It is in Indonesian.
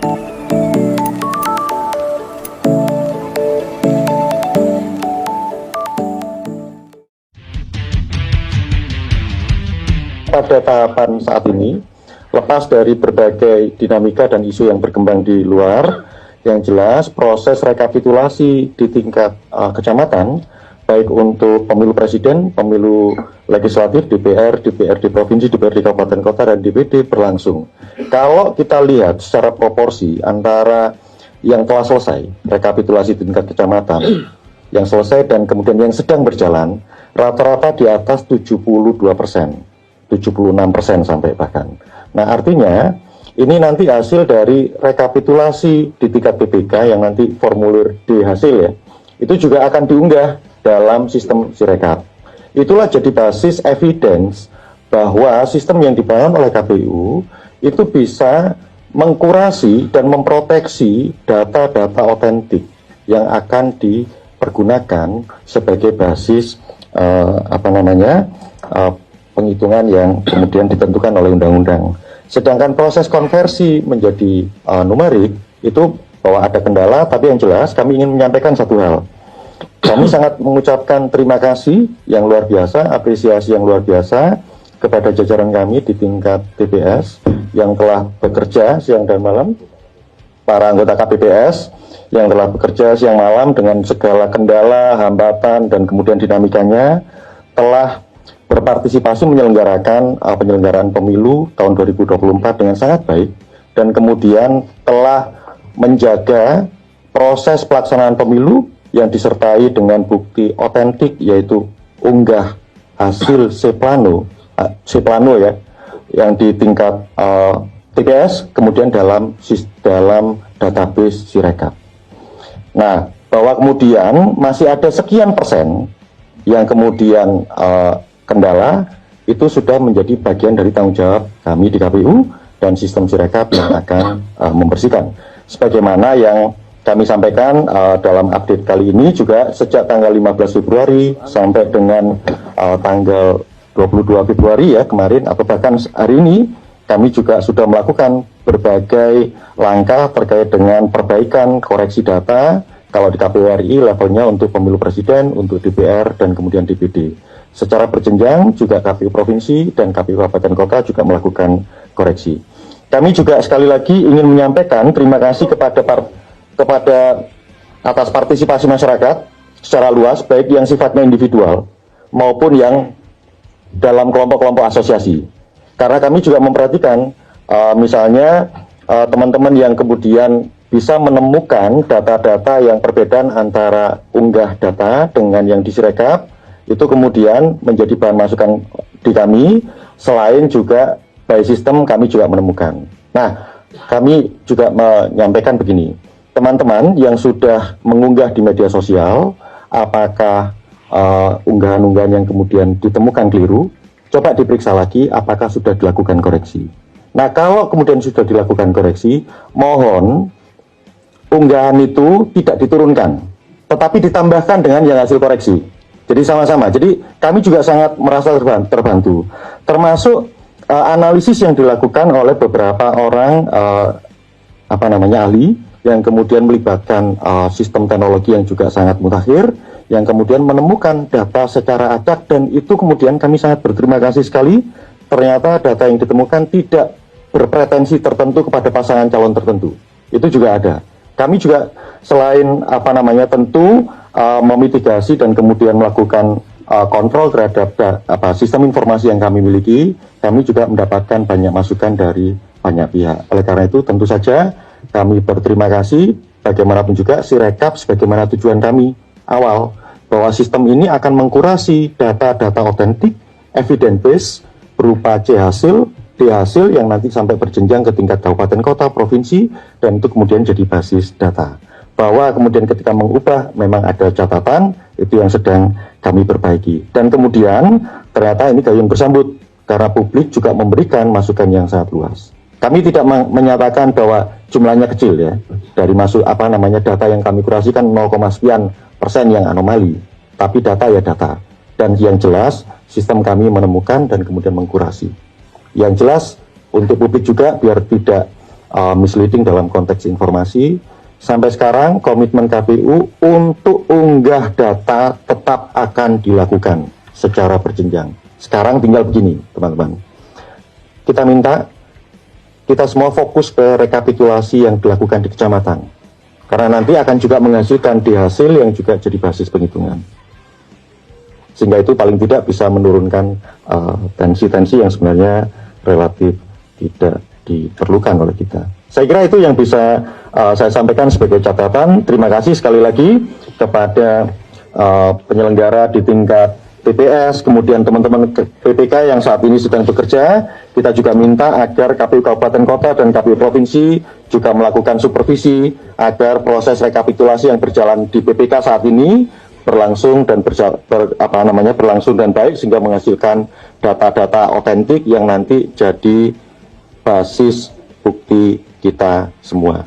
Pada tahapan saat ini, lepas dari berbagai dinamika dan isu yang berkembang di luar, yang jelas proses rekapitulasi di tingkat kecamatan, baik untuk pemilu presiden, pemilu legislatif, DPR, DPRD provinsi, DPRD kabupaten kota, dan DPD berlangsung. Kalau kita lihat secara proporsi antara yang telah selesai, rekapitulasi di tingkat kecamatan, yang selesai dan kemudian yang sedang berjalan, rata-rata di atas 72%. 76% sampai bahkan. Nah, artinya ini nanti hasil dari rekapitulasi di tingkat PPK yang nanti formulir di hasil ya, itu juga akan diunggah dalam sistem Sirekap. Itulah jadi basis evidence bahwa sistem yang dibangun oleh KPU itu bisa mengkurasi dan memproteksi data-data otentik yang akan dipergunakan sebagai basis penghitungan yang kemudian ditentukan oleh undang-undang. Sedangkan proses konversi menjadi numerik itu bahwa ada kendala, tapi yang jelas kami ingin menyampaikan satu hal. Kami sangat mengucapkan terima kasih yang luar biasa, apresiasi yang luar biasa kepada jajaran kami di tingkat TPS yang telah bekerja siang dan malam, para anggota KPPS yang telah bekerja siang malam dengan segala kendala, hambatan, dan kemudian dinamikanya telah berpartisipasi menyelenggarakan penyelenggaraan pemilu tahun 2024 dengan sangat baik, dan kemudian telah menjaga proses pelaksanaan pemilu yang disertai dengan bukti otentik, yaitu unggah hasil C-Plano ya, yang di tingkat TPS, kemudian dalam database Sirekap. Nah, bahwa kemudian masih ada sekian persen yang kemudian kendala, itu sudah menjadi bagian dari tanggung jawab kami di KPU dan sistem Sirekap yang akan membersihkan. Sebagaimana yang kami sampaikan dalam update kali ini juga, sejak tanggal 15 Februari sampai dengan tanggal 22 Februari ya kemarin, atau bahkan hari ini, kami juga sudah melakukan berbagai langkah terkait dengan perbaikan koreksi data kalau di KPU RI levelnya untuk pemilu presiden, untuk DPR, dan kemudian DPD. Secara berjenjang juga KPU provinsi dan KPU kabupaten kota juga melakukan koreksi. Kami juga sekali lagi ingin menyampaikan terima kasih kepada atas partisipasi masyarakat secara luas, baik yang sifatnya individual maupun yang dalam kelompok-kelompok asosiasi. Karena kami juga memperhatikan misalnya teman-teman yang kemudian bisa menemukan data-data yang perbedaan antara unggah data dengan yang di Sirekap, itu kemudian menjadi bahan masukan di kami. Selain juga by sistem kami juga menemukan. Nah, kami juga menyampaikan begini, teman-teman yang sudah mengunggah di media sosial, apakah unggahan-unggahan yang kemudian ditemukan keliru, coba diperiksa lagi apakah sudah dilakukan koreksi. Nah, kalau kemudian sudah dilakukan koreksi, mohon unggahan itu tidak diturunkan, tetapi ditambahkan dengan yang hasil koreksi. Jadi sama-sama. Jadi kami juga sangat merasa terbantu. Termasuk analisis yang dilakukan oleh beberapa orang ahli yang kemudian melibatkan sistem teknologi yang juga sangat mutakhir, yang kemudian menemukan data secara acak, dan itu kemudian kami sangat berterima kasih sekali. Ternyata data yang ditemukan tidak berpretensi tertentu kepada pasangan calon tertentu. Itu juga ada. Kami juga selain tentu memitigasi dan kemudian melakukan kontrol terhadap sistem informasi yang kami miliki, kami juga mendapatkan banyak masukan dari banyak pihak. Oleh karena itu tentu saja kami berterima kasih, bagaimanapun juga Sirekap sebagaimana tujuan kami awal, bahwa sistem ini akan mengkurasi data-data otentik, evidence base berupa C hasil, D hasil yang nanti sampai berjenjang ke tingkat kabupaten kota, provinsi, dan itu kemudian jadi basis data. Bahwa kemudian ketika mengubah memang ada catatan, itu yang sedang kami perbaiki. Dan kemudian ternyata ini gayung bersambut, karena publik juga memberikan masukan yang sangat luas. Kami tidak menyatakan bahwa jumlahnya kecil ya, dari data yang kami kurasikan 0, sekian persen yang anomali, tapi data ya data. Dan yang jelas sistem kami menemukan dan kemudian mengkurasi. Yang jelas untuk publik juga biar tidak misleading dalam konteks informasi. Sampai sekarang komitmen KPU untuk unggah data tetap akan dilakukan secara berjenjang. Sekarang tinggal begini, teman-teman. Kita minta kita semua fokus ke rekapitulasi yang dilakukan di kecamatan. Karena nanti akan juga menghasilkan di hasil yang juga jadi basis penghitungan. Sehingga itu paling tidak bisa menurunkan tensi-tensi yang sebenarnya relatif tidak diperlukan oleh kita. Saya kira itu yang bisa saya sampaikan sebagai catatan. Terima kasih sekali lagi kepada penyelenggara di tingkat TPS, kemudian teman-teman PPK yang saat ini sedang bekerja. Kita juga minta agar KPU Kabupaten Kota dan KPU Provinsi juga melakukan supervisi agar proses rekapitulasi yang berjalan di PPK saat ini berlangsung dan berlangsung dan baik sehingga menghasilkan data-data otentik yang nanti jadi basis bukti kita semua.